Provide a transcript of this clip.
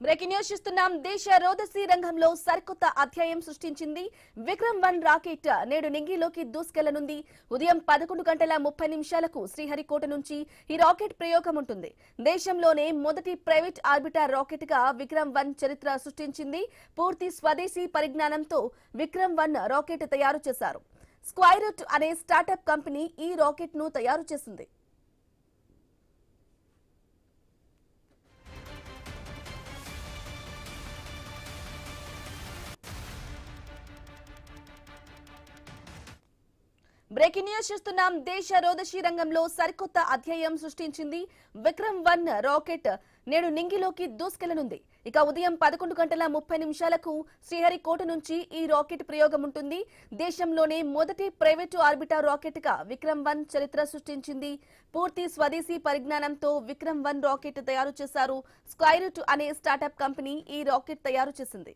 Breaking news చూస్తున్నాం. దేశ రోదసీ రంగంలో సరికొత్త అధ్యాయం సృష్టించింది విక్రమ్-1 రాకెట్. నేడు నింగిలోకి దూసుకెళ్లనుంది. ఉదయం 11:30 శ్రీహరికోట నుంచి ఈ రాకెట్ ప్రయోగం ఉంటుంది. దేశంలోనే మొదటి ప్రైవేట్ ఆర్బిటర్ రాకెట్ గా విక్రమ్-1 చరిత్ర సృష్టించింది. పూర్తి స్వదేశీ పరిజ్ఞానంతో విక్రమ్-1 రాకెట్ తయారు చేశారు. స్క్వైరూట్ అనే స్టార్టప్ కంపెనీ ఈ రాకెట్ ను తయారు చేసింది. బ్రేకింగ్ న్యూస్ చూస్తున్నాం. దేశ రోదసీ రంగంలో సరికొత్త అధ్యాయం సృష్టించింది విక్రమ్-1 రాకెట్. నేడు నింగిలోకి దూసుకెళ్లనుంది. ఇక ఉదయం 11:30 శ్రీహరికోట నుంచి ఈ రాకెట్ ప్రయోగం ఉంటుంది. దేశంలోనే మొదటి ప్రైవేటు ఆర్బిటర్ రాకెట్ గా విక్రమ్-1 చరిత్ర సృష్టించింది. పూర్తి స్వదేశీ పరిజ్ఞానంతో విక్రమ్-1 రాకెట్ తయారు చేశారు. స్క్వైరూట్ అనే స్టార్టప్ కంపెనీ ఈ రాకెట్ తయారు చేసింది.